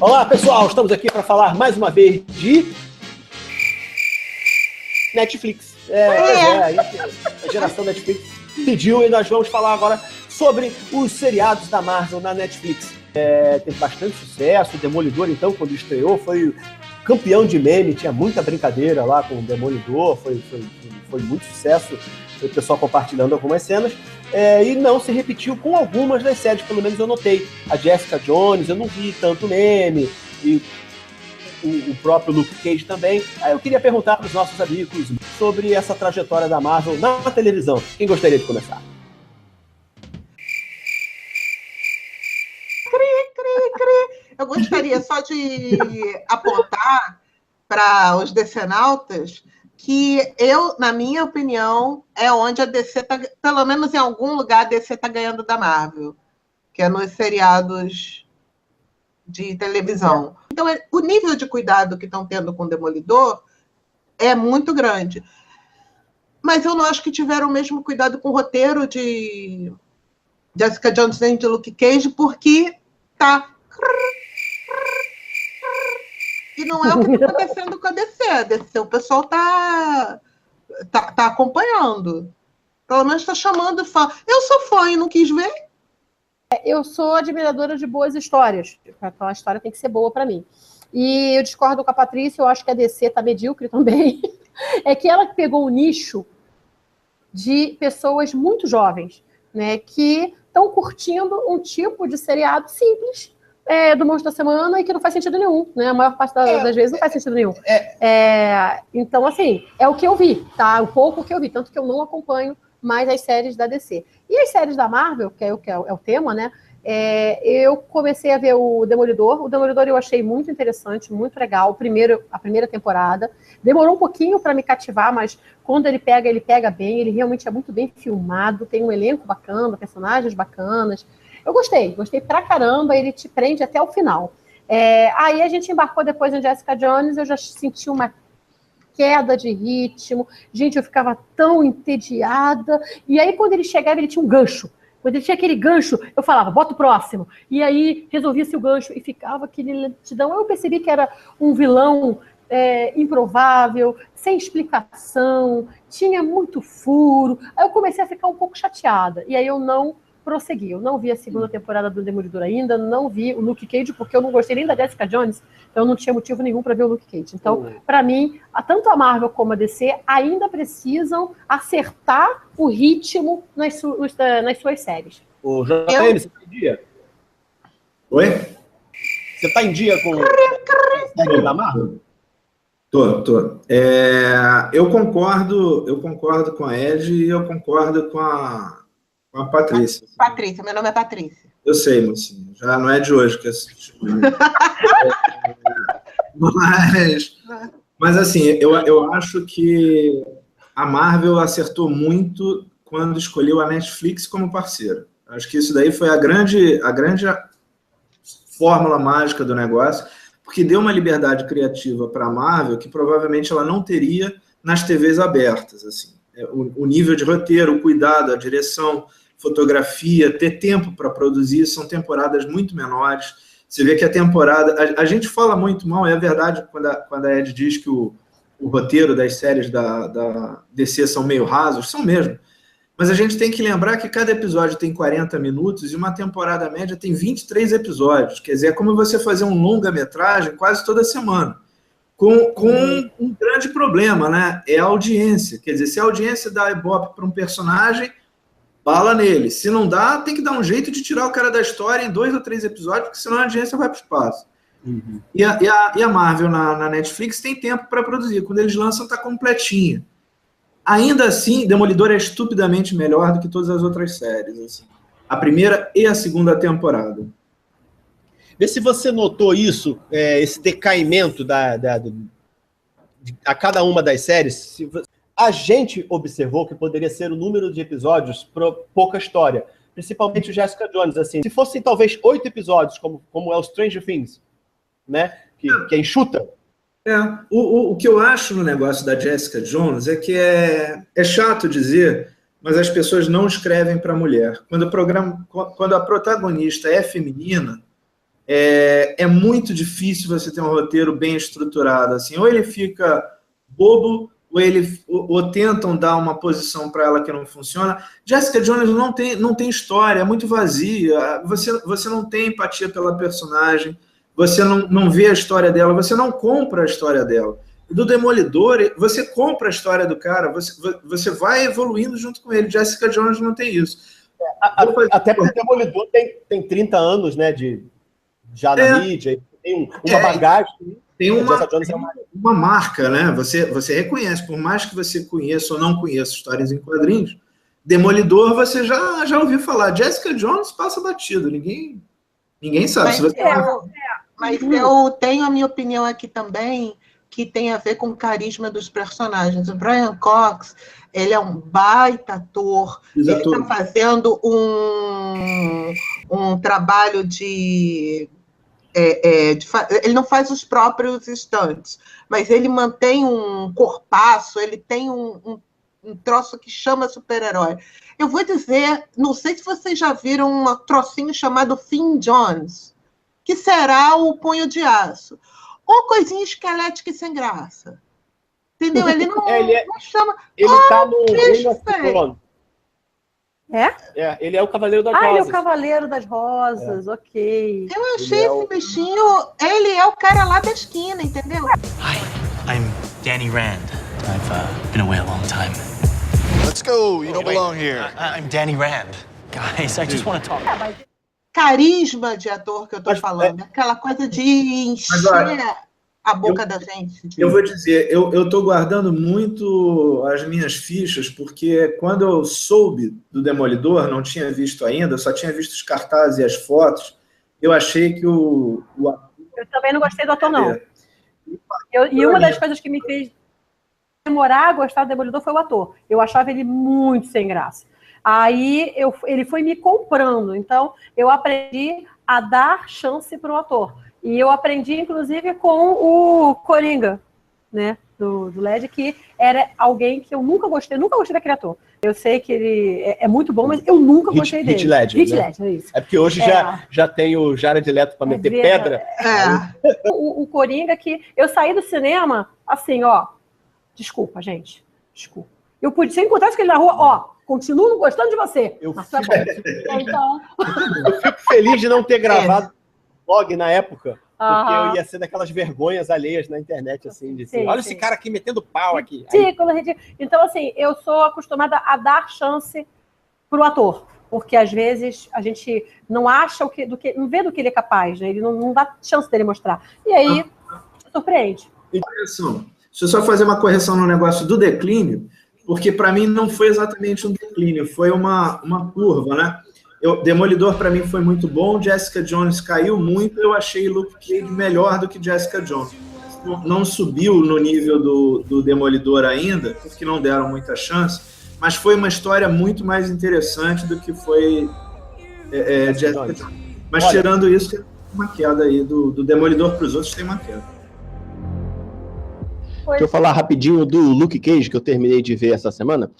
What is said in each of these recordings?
Olá, pessoal, estamos aqui para falar mais uma vez de Netflix. A geração Netflix pediu e nós vamos falar agora sobre os seriados da Marvel na Netflix. Teve bastante sucesso. O Demolidor, então, quando estreou, foi campeão de meme, tinha muita brincadeira lá com o Demolidor, foi muito sucesso, o pessoal compartilhando algumas cenas, e não se repetiu com algumas das séries, pelo menos eu notei. A Jessica Jones, eu não vi tanto meme, e o próprio Luke Cage também. Aí eu queria perguntar para os nossos amigos sobre essa trajetória da Marvel na televisão. Quem gostaria de começar? Eu gostaria só de apontar para os decenautas que na minha opinião, é onde a DC está, pelo menos em algum lugar, a DC está ganhando da Marvel, que é nos seriados de televisão. Então, o nível de cuidado que estão tendo com o Demolidor é muito grande. Mas eu não acho que tiveram o mesmo cuidado com o roteiro de Jessica Jones nem de Luke Cage, porque tá... E não é o que está acontecendo com a DC. A DC, o pessoal tá acompanhando. Pelo menos está chamando fã. Eu sou fã e não quis ver. Eu sou admiradora de boas histórias. Então a história tem que ser boa para mim. E eu discordo com a Patrícia, eu acho que a DC está medíocre também. É que ela pegou o nicho de pessoas muito jovens, né, que estão curtindo um tipo de seriado simples, do Monstro da Semana, e que não faz sentido nenhum, né? A maior parte das vezes não faz sentido nenhum. Então, assim, é o que eu vi, tá? O pouco que eu vi, tanto que eu não acompanho mais as séries da DC. E as séries da Marvel, que é o tema, né? Eu comecei a ver o Demolidor. O Demolidor eu achei muito interessante, muito legal. A primeira temporada. Demorou um pouquinho para me cativar, mas quando ele pega bem. Ele realmente é muito bem filmado, tem um elenco bacana, personagens bacanas. Eu gostei pra caramba, ele te prende até o final. Aí a gente embarcou depois em Jessica Jones, eu já senti uma queda de ritmo, gente, eu ficava tão entediada, e aí quando ele chegava, ele tinha um gancho. Quando ele tinha aquele gancho, eu falava, bota o próximo. E aí resolvia-se o gancho e ficava aquele lentidão. Eu percebi que era um vilão improvável, sem explicação, tinha muito furo. Aí eu comecei a ficar um pouco chateada. E aí eu não prossegui. Eu não vi a segunda temporada do Demolidor ainda, não vi o Luke Cage, porque eu não gostei nem da Jessica Jones, então eu não tinha motivo nenhum para ver o Luke Cage. Então, para mim, tanto a Marvel como a DC ainda precisam acertar o ritmo nas suas séries. O JM, você tá em dia? Oi? Você tá em dia com a série da Marvel? Tô. Eu concordo com a Ed e eu concordo com a Patrícia. Patrícia, meu nome é Patrícia. Eu sei, mocinho. Já não é de hoje que assisti. Mas assim, eu acho que a Marvel acertou muito quando escolheu a Netflix como parceiro. Acho que isso daí foi a grande fórmula mágica do negócio, porque deu uma liberdade criativa para a Marvel que provavelmente ela não teria nas TVs abertas. Assim. O nível de roteiro, o cuidado, a direção, fotografia, ter tempo para produzir, são temporadas muito menores. Você vê que a temporada... A gente fala muito mal, é verdade, quando a Ed diz que o roteiro das séries da DC são meio rasos, são mesmo. Mas a gente tem que lembrar que cada episódio tem 40 minutos e uma temporada média tem 23 episódios. Quer dizer, é como você fazer um longa-metragem quase toda semana. Com um grande problema, né? É a audiência. Quer dizer, se a audiência dá ibope para um personagem, bala nele. Se não dá, tem que dar um jeito de tirar o cara da história em 2 ou 3 episódios, porque senão a audiência vai para o espaço. Uhum. E a Marvel na Netflix tem tempo para produzir. Quando eles lançam, está completinha. Ainda assim, Demolidor é estupidamente melhor do que todas as outras séries. Assim. A primeira e a segunda temporada. Vê se você notou isso, esse decaimento a cada uma das séries. A gente observou que poderia ser o número de episódios para pouca história. Principalmente o Jessica Jones. Assim. Se fossem talvez 8 episódios, como é o Stranger Things, né? Que é enxuta. O que eu acho no negócio da Jessica Jones é que é chato dizer, mas as pessoas não escrevem para mulher. Quando a protagonista é feminina, é muito difícil você ter um roteiro bem estruturado, assim, ou ele fica bobo, ou tentam dar uma posição para ela que não funciona. Jessica Jones não tem história, é muito vazia, você não tem empatia pela personagem, você não vê a história dela, você não compra a história dela. Do Demolidor, você compra a história do cara, você vai evoluindo junto com ele. Jessica Jones não tem isso. Até porque o Demolidor tem 30 anos, né, já na mídia, tem uma bagagem. Tem uma marca, né? Você reconhece, por mais que você conheça ou não conheça histórias em quadrinhos, Demolidor você já ouviu falar. Jessica Jones passa batido, ninguém sabe. Mas eu tenho a minha opinião aqui também, que tem a ver com o carisma dos personagens. O Brian Cox, ele é um baita ator, ele está fazendo um trabalho ele não faz os próprios stunts, mas ele mantém um corpaço, ele tem um troço que chama super-herói. Eu vou dizer, não sei se vocês já viram um trocinho chamado Finn Jones, que será o Punho de Aço. Ou coisinha esquelética e sem graça. Entendeu? Ele não, não chama... Ele está no Game of Thrones. Ele é o Cavaleiro das Rosas. Ele é o Cavaleiro das Rosas, ok. Eu achei esse bichinho... Ele é o cara lá da esquina, entendeu? Hi, I'm Danny Rand. I've been away a long time. Let's go, you don't belong here. I'm Danny Rand. Guys, I just want to talk. Carisma de ator que eu tô falando. Aquela coisa de encher a boca da gente. Eu vou dizer, eu tô guardando muito as minhas fichas, porque quando eu soube do Demolidor, não tinha visto ainda, só tinha visto os cartazes e as fotos, eu achei que o Eu também não gostei do ator, não. E uma das coisas que me fez demorar a gostar do Demolidor foi o ator. Eu achava ele muito sem graça. Aí ele foi me comprando, então eu aprendi a dar chance para o ator. E eu aprendi, inclusive, com o Coringa, né, do LED, que era alguém que eu nunca gostei daquele ator. Eu sei que ele é muito bom, mas eu nunca gostei dele. Heath Ledger, né? É isso. É porque hoje já tem o Jared Leto para meter pedra. O Coringa, que eu saí do cinema, assim, desculpa, gente, desculpa. Se eu encontrasse com ele na rua, continuo não gostando de você. Eu fico feliz de não ter gravado blog na época, porque eu ia ser daquelas vergonhas alheias na internet, assim, de dizer, olha esse cara aqui metendo pau aqui. Ridículo. Então, assim, eu sou acostumada a dar chance pro ator, porque às vezes a gente não acha não vê do que ele é capaz, né? Ele não dá chance dele mostrar. E aí, surpreende. Deixa eu só fazer uma correção no negócio do declínio, porque para mim não foi exatamente um declínio, foi uma curva, né? Demolidor para mim foi muito bom, Jessica Jones caiu muito, eu achei Luke Cage melhor do que Jessica Jones. Não subiu no nível do Demolidor ainda, porque não deram muita chance, mas foi uma história muito mais interessante do que foi Jessica Jones. Mas tirando isso, tem uma queda aí do Demolidor para os outros, tem uma queda. Deixa eu falar rapidinho do Luke Cage, que eu terminei de ver essa semana.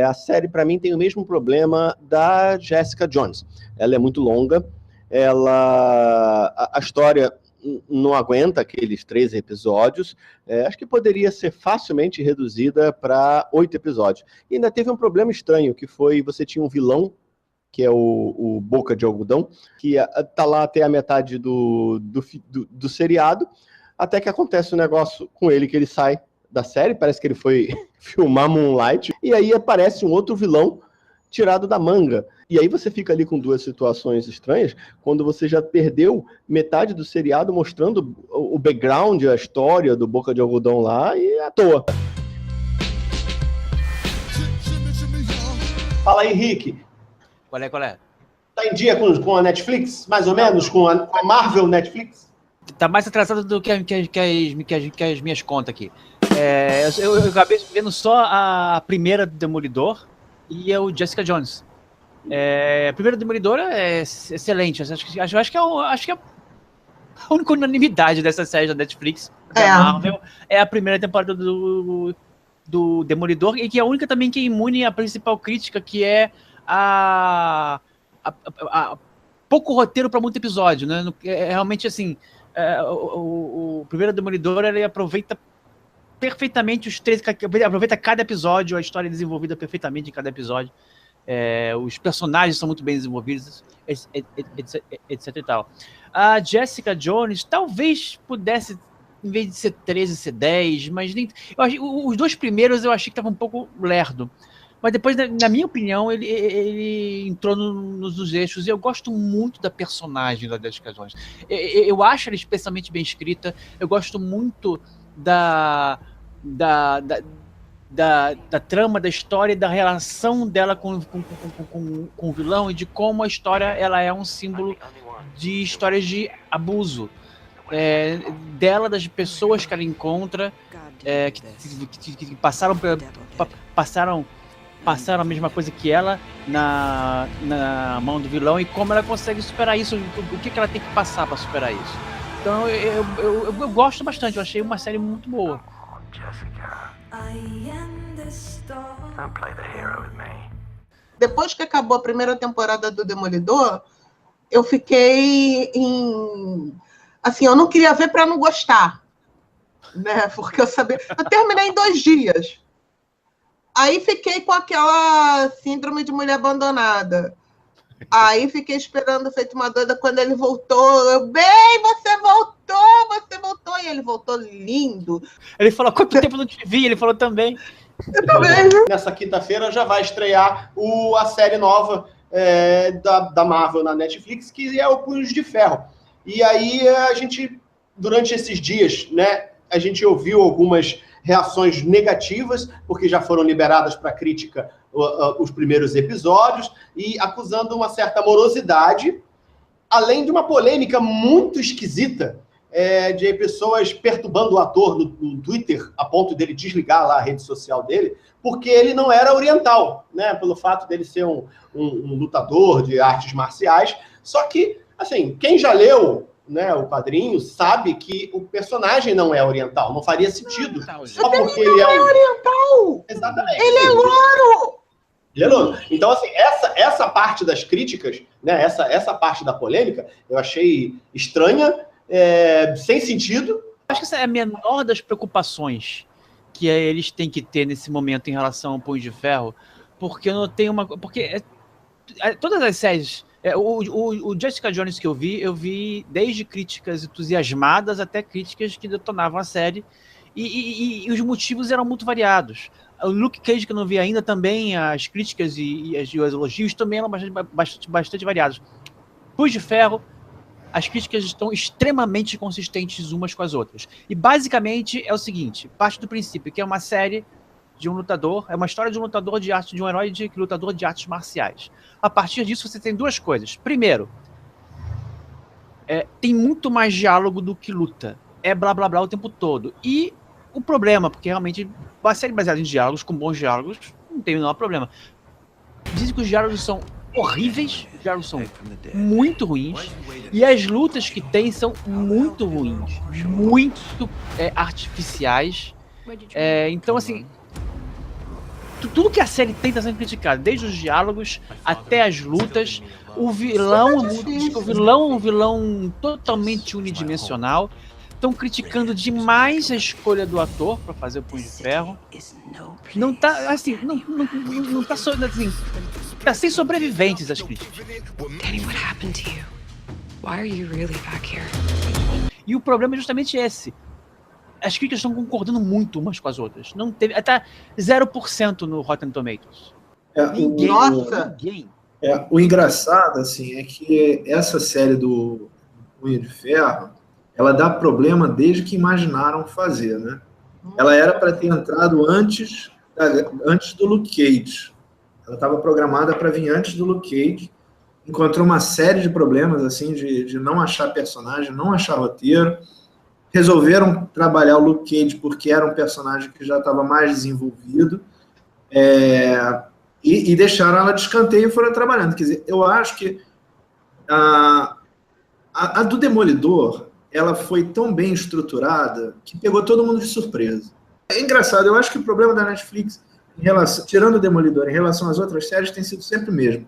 A série, para mim, tem o mesmo problema da Jessica Jones. Ela é muito longa, a história não aguenta aqueles 13 episódios. Acho que poderia ser facilmente reduzida para 8 episódios. E ainda teve um problema estranho, que foi, você tinha um vilão, que é o Boca de Algodão, que tá lá até a metade do seriado, até que acontece um negócio com ele, que ele sai da série, parece que ele foi filmar Moonlight, e aí aparece um outro vilão tirado da manga. E aí você fica ali com duas situações estranhas, quando você já perdeu metade do seriado mostrando o background, a história do Boca de Algodão lá, e à toa. Fala aí, Rick. Qual é? Tá em dia com a Netflix? Mais ou menos? Com a Marvel Netflix? Tá mais atrasado do que as minhas contas aqui. Eu acabei vendo só a primeira Demolidor e o Jessica Jones. A primeira Demolidor é excelente. Acho que é a única unanimidade dessa série da Netflix, da Marvel, é a primeira temporada do Demolidor, e que é a única também que é imune à principal crítica, que é a pouco roteiro para muito episódio, né? Realmente, assim, o primeiro Demolidor, ele aproveita perfeitamente aproveita cada episódio, a história é desenvolvida perfeitamente em cada episódio. Os personagens são muito bem desenvolvidos, etc e tal. A Jessica Jones talvez pudesse, em vez de ser 13, ser 10, mas nem... os 2 primeiros eu achei que estava um pouco lerdo. Mas depois, na minha opinião, ele entrou nos eixos, e eu gosto muito da personagem da Jessica Jones. Eu acho ela especialmente bem escrita, eu gosto muito da trama, da história e da relação dela com o vilão, e de como a história ela é um símbolo de histórias de abuso. Dela, das pessoas que ela encontra, que passaram a mesma coisa que ela na mão do vilão, e como ela consegue superar isso, o que ela tem que passar para superar isso. Então eu gosto bastante, eu achei uma série muito boa. Depois que acabou a primeira temporada do Demolidor, eu fiquei assim, eu não queria ver para não gostar, né? Porque eu sabia... Eu terminei em 2 dias. Aí fiquei com aquela síndrome de mulher abandonada. Aí fiquei esperando, feito uma doida, quando ele voltou. Você voltou! E ele voltou lindo. Ele falou, quanto tempo não te vi? Ele falou também. Eu também. Nessa quinta-feira já vai estrear a série nova da Marvel na Netflix, que é o Punhos de Ferro. E aí a gente, durante esses dias, né, a gente ouviu algumas reações negativas, porque já foram liberadas para crítica os primeiros episódios, e acusando uma certa morosidade, além de uma polêmica muito esquisita, de pessoas perturbando o ator no Twitter, a ponto dele desligar lá a rede social dele, porque ele não era oriental, né, pelo fato dele ser um lutador de artes marciais. Só que, assim, quem já leu, né, o quadrinho, sabe que o personagem não é oriental, não faria sentido. Só porque ele é oriental! Exatamente. Ele é louro! Então, assim, essa parte das críticas, né, essa parte da polêmica, eu achei estranha, sem sentido. Acho que essa é a menor das preocupações que eles têm que ter nesse momento em relação ao Punho de Ferro, porque eu notei porque todas as séries... O Jessica Jones que eu vi desde críticas entusiasmadas até críticas que detonavam a série, e os motivos eram muito variados. O Luke Cage, que eu não vi ainda, também as críticas e os elogios também eram bastante variados. Punho de Ferro, as críticas estão extremamente consistentes umas com as outras. E basicamente é o seguinte, parte do princípio que é uma série de um lutador, é uma história de um lutador de um herói lutador de artes marciais. A partir disso você tem 2 coisas. Primeiro, tem muito mais diálogo do que luta. É blá blá blá o tempo todo. E o problema, porque realmente uma série baseada em diálogos, com bons diálogos, não tem o menor problema. Dizem que os diálogos são horríveis, os diálogos são muito ruins, e as lutas que tem são muito ruins, muito artificiais. Então, assim, tudo que a série tem está sendo criticado, desde os diálogos até as lutas. O vilão é um vilão totalmente unidimensional. Estão criticando demais a escolha do ator para fazer o Punho de Ferro. Não tá assim, não tá assim, tá sem sobreviventes as críticas. Danny, what happened to you? Why are you really back here? E o problema é justamente esse. As críticas estão concordando muito umas com as outras. Não teve até 0% no Rotten Tomatoes. Ninguém. O engraçado, assim, é que essa série do Punho de Ferro, ela dá problema desde que imaginaram fazer, né? Ela era para ter entrado antes do Luke Cage. Ela estava programada para vir antes do Luke Cage. Encontrou uma série de problemas, assim, de não achar personagem, não achar roteiro. Resolveram trabalhar o Luke Cage porque era um personagem que já estava mais desenvolvido. E deixaram ela de escanteio e foram trabalhando. Quer dizer, eu acho que a do Demolidor, ela foi tão bem estruturada que pegou todo mundo de surpresa. É engraçado, eu acho que o problema da Netflix, tirando o Demolidor, em relação às outras séries, tem sido sempre o mesmo.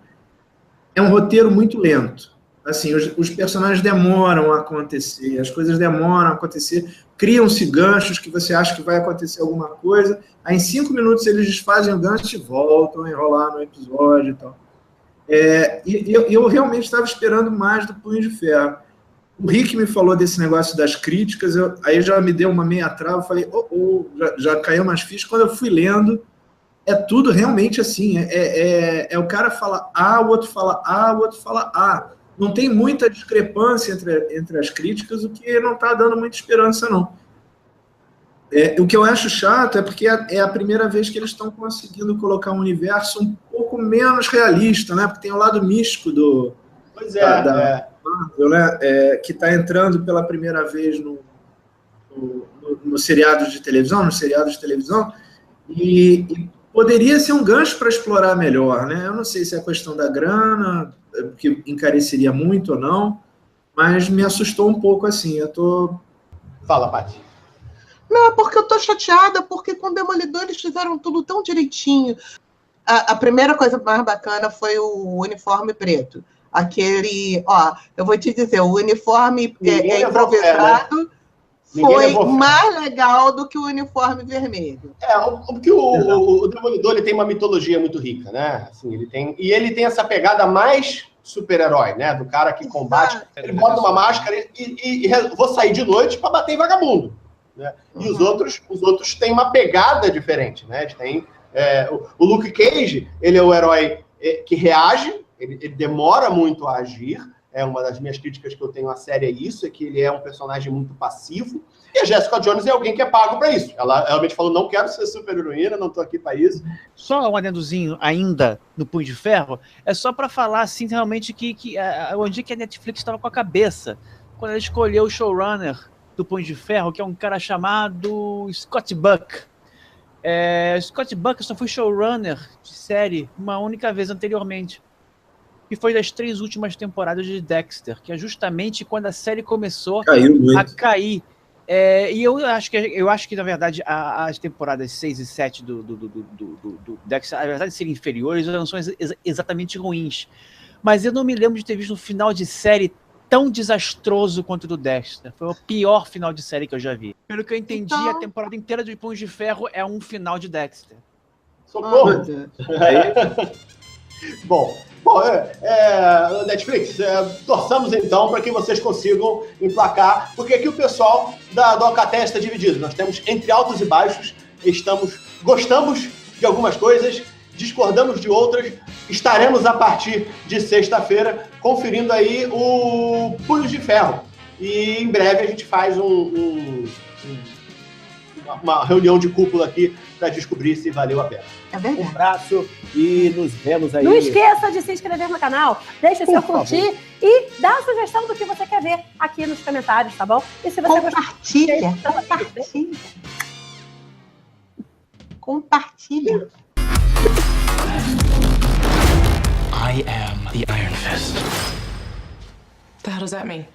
É um roteiro muito lento. Assim, os personagens demoram a acontecer, as coisas demoram a acontecer, criam-se ganchos que você acha que vai acontecer alguma coisa, aí em 5 minutos eles desfazem o gancho e voltam a enrolar no episódio e tal. E eu realmente estava esperando mais do Punho de Ferro. O Rick me falou desse negócio das críticas, aí já me deu uma meia trava, falei, já caiu umas fichas. Quando eu fui lendo, é tudo realmente assim, o cara fala A, o outro fala A, o outro fala A. Não tem muita discrepância entre as críticas, o que não está dando muita esperança, não. O que eu acho chato é porque é a primeira vez que eles estão conseguindo colocar um universo um pouco menos realista, né? Porque tem o lado místico da Marvel, né? Que está entrando pela primeira vez no seriado de televisão, e poderia ser um gancho para explorar melhor, né? Eu não sei se é a questão da grana, que encareceria muito ou não, mas me assustou um pouco assim. Fala, Paty. Não, porque eu tô chateada, porque com o Demolidor eles fizeram tudo tão direitinho. A primeira coisa mais bacana foi o uniforme preto. Aquele, eu vou te dizer, o uniforme improvisado foi mais legal do que o uniforme vermelho. Porque o Demolidor ele tem uma mitologia muito rica, né? Assim, ele tem essa pegada mais super-herói, né? Do cara que combate. Ele bota uma máscara e vou sair de noite para bater em vagabundo. Né? E os outros têm uma pegada diferente, né? O Luke Cage, ele é o herói que reage, ele demora muito a agir. Uma das minhas críticas que eu tenho à série é isso, é que ele é um personagem muito passivo. E a Jessica Jones é alguém que é pago para isso. Ela realmente falou, não quero ser super-heroína, não tô aqui para isso. Só um adendozinho ainda no Punho de Ferro, é só para falar assim realmente onde que a Netflix estava com a cabeça quando ela escolheu o showrunner do Punho de Ferro, que é um cara chamado Scott Buck. Scott Buck só foi showrunner de série uma única vez anteriormente, que foi das 3 últimas temporadas de Dexter, que é justamente quando a série começou a cair. E eu acho que, na verdade, as temporadas 6 e 7 do Dexter, na verdade, serem inferiores, não são exatamente ruins. Mas eu não me lembro de ter visto um final de série tão desastroso quanto o do Dexter. Foi o pior final de série que eu já vi. Pelo que eu entendi, a temporada inteira de Punho de Ferro é um final de Dexter. Socorro! Bom, Netflix, torçamos então para que vocês consigam emplacar, porque aqui o pessoal do Alcatel está dividido. Nós temos entre altos e baixos, gostamos de algumas coisas, discordamos de outras. Estaremos a partir de sexta-feira conferindo aí o Punho de Ferro. E em breve a gente faz uma reunião de cúpula aqui para descobrir se valeu a pena. Um abraço e nos vemos aí. Não esqueça de se inscrever no canal, deixe seu curtir e dá a sugestão do que você quer ver aqui nos comentários, tá bom? E se você Compartilha. I am the Iron Fist. The hell does that mean?